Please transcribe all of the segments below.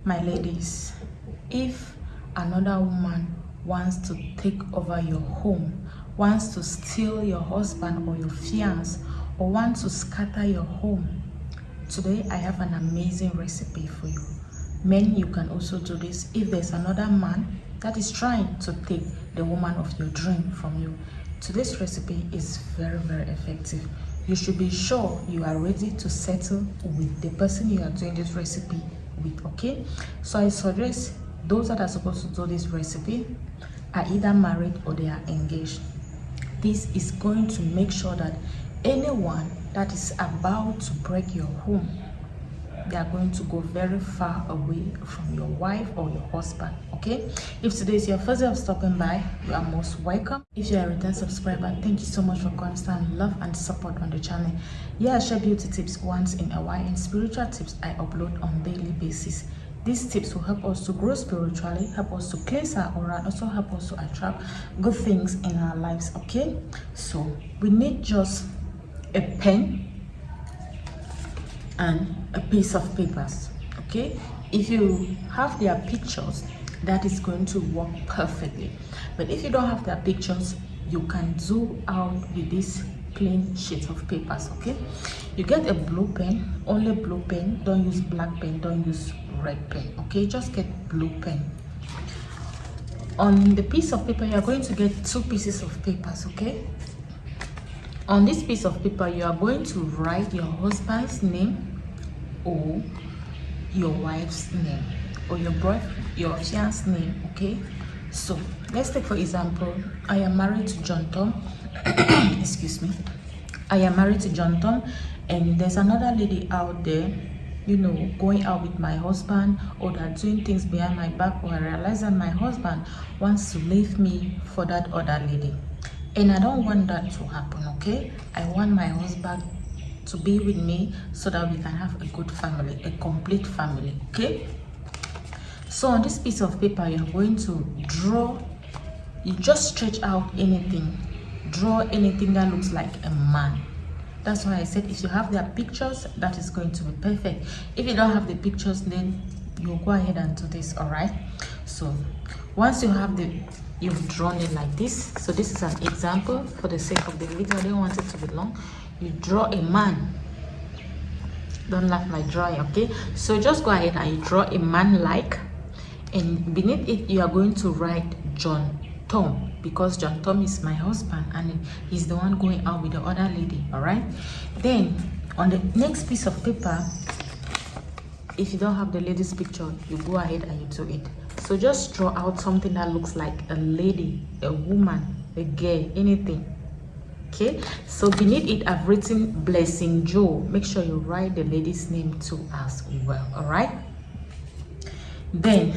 My ladies, if another woman wants to take over your home, wants to steal your husband or your fiance, or wants to scatter your home, today I have an amazing recipe for you. Men, you can also do this if there's another man that is trying to take the woman of your dream from you. Today's recipe is very, very effective. You should be sure you are ready to settle with the person you are doing this recipe with, okay? So I suggest those that are supposed to do this recipe are either married or they are engaged. This is going to make sure that anyone that is about to break your home, they are going to go very far away from your wife or your husband, okay? If today is your first day of stopping by, you are most welcome. If you are a return subscriber, thank you so much for constant love and support on the channel. Yeah, I share beauty tips once in a while, and spiritual tips I upload on daily basis. These tips will help us to grow spiritually, help us to cleanse our aura, and also help us to attract good things in our lives, okay? So we need just a pen and a piece of papers, okay? If you have their pictures, that is going to work perfectly. But if you don't have their pictures, you can do out with this plain sheet of papers, okay? You get a blue pen, only blue pen. Don't use black pen, don't use red pen, okay? Just get blue pen. On the piece of paper, you are going to get two pieces of papers, okay? On this piece of paper, you are going to write your husband's name or your wife's name or your fiance's name, okay? So let's take for example, I am married to John Tom. Excuse me. I am married to John Tom, and there's another lady out there, you know, going out with my husband, or that doing things behind my back, or I realize that my husband wants to leave me for that other lady. And I don't want that to happen, okay? I want my husband to be with me so that we can have a good family, a complete family, okay? So on this piece of paper, you're going to draw, you just stretch out anything. Draw anything that looks like a man. That's why I said if you have their pictures, that is going to be perfect. If you don't have the pictures, then you go ahead and do this, all right? So once you have you've drawn it like this. So this is an example for the sake of the video. I don't want it to be long. You draw a man. Don't laugh my drawing, okay? So just go ahead and you draw a man like, and beneath it you are going to write John Tom, because John Tom is my husband and he's the one going out with the other lady, all right? Then on the next piece of paper, if you don't have the lady's picture, you go ahead and you do it. So just draw out something that looks like a lady, a woman, a girl, anything, okay? So beneath it, I've written Blessing Joe. Make sure you write the lady's name too as well, all right? Then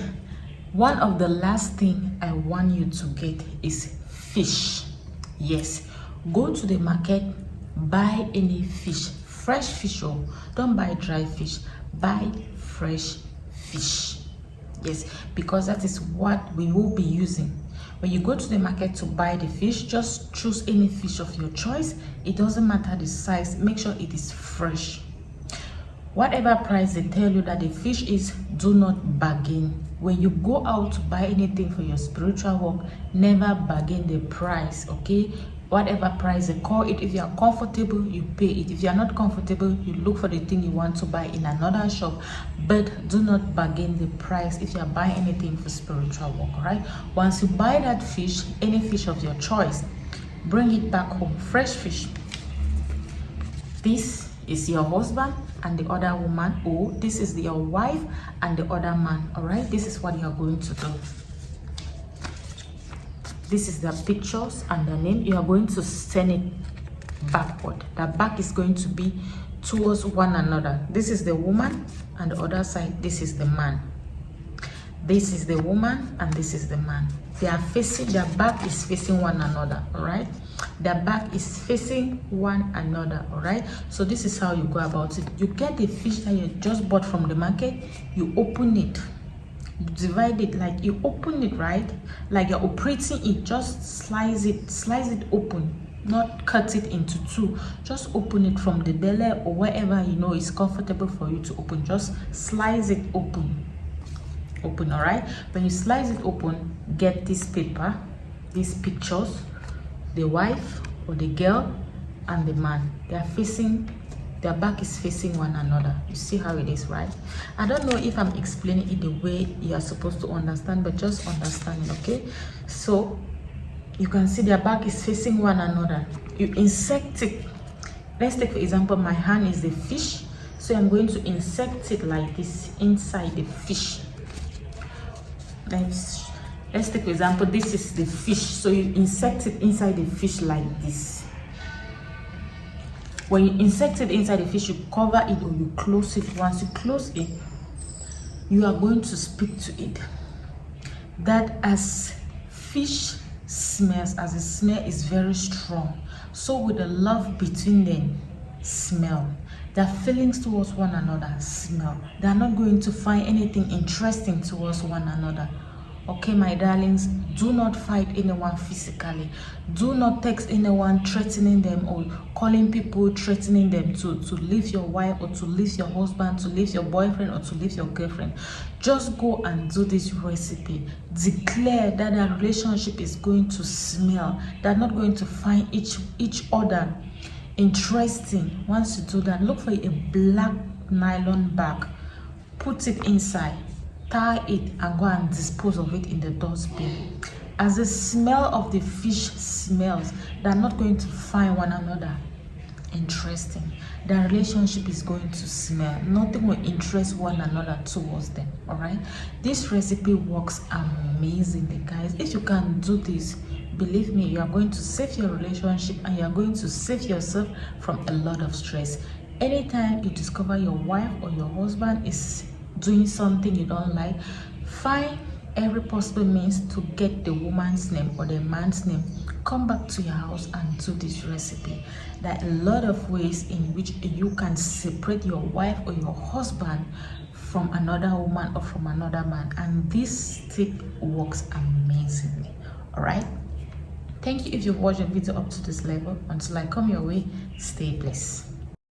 one of the last thing I want you to get is fish. Yes, go to the market, buy any fish, fresh fish, or don't buy dry fish, buy fresh fish. Yes, because that is what we will be using. When you go to the market to buy the fish, just choose any fish of your choice. It doesn't matter the size, make sure it is fresh. Whatever price they tell you that the fish is, do not bargain. When you go out to buy anything for your spiritual work, never bargain the price, okay? Whatever price they call it, if you are comfortable, you pay it. If you are not comfortable, you look for the thing you want to buy in another shop, but do not bargain the price if you are buying anything for spiritual work, all right? Once you buy that fish, any fish of your choice, bring it back home, fresh fish. This is your husband and the other woman, or this is your wife and the other man, all right? This is what you are going to do. This is the pictures and the name. You are going to send it backward. The back is going to be towards one another. This is the woman, and the other side, this is the man. This is the woman and this is the man. They are facing, their back is facing one another, all right? Their back is facing one another, all right? So this is how you go about it. You get the fish that you just bought from the market, you open it, you divide it, like you open it, right? Like you're operating it, just slice it open, not cut it into two. Just open it from the belly or wherever you know is comfortable for you to open. Just slice it open. open. All right, when you slice it open, get this paper, these pictures, the wife or the girl and the man, they are facing, their back is facing one another. You see how it is, right? I don't know if I'm explaining it the way you are supposed to understand, but just understand it, okay? So you can see their back is facing one another. You insert it. Let's take for example, my hand is the fish, so I'm going to insert it like this inside the fish. Let's take for example, this is the fish, so you insert it inside the fish like this. When you insert it inside the fish, you cover it or you close it. Once you close it, you are going to speak to it that as fish smells, as the smell is very strong, so with the love between them, smell. Their feelings towards one another, smell. They are not going to find anything interesting towards one another. Okay, my darlings, do not fight anyone physically. Do not text anyone threatening them or calling people threatening them to leave your wife or to leave your husband, to leave your boyfriend or to leave your girlfriend. Just go and do this recipe. Declare that the relationship is going to smell. They're not going to find each other interesting. Once you do that, look for a black nylon bag, put it inside, tie it and go and dispose of it in the dustbin. As the smell of the fish smells, they're not going to find one another interesting. Their relationship is going to smell. Nothing will interest one another towards them. All right, this recipe works amazingly, guys. If you can do this, believe me, you are going to save your relationship and you are going to save yourself from a lot of stress. Anytime you discover your wife or your husband is doing something you don't like, find every possible means to get the woman's name or the man's name. Come back to your house and do this recipe. There are a lot of ways in which you can separate your wife or your husband from another woman or from another man, and this tip works amazingly. All right, thank you if you've watched the video up to this level. Until I come your way, stay blessed.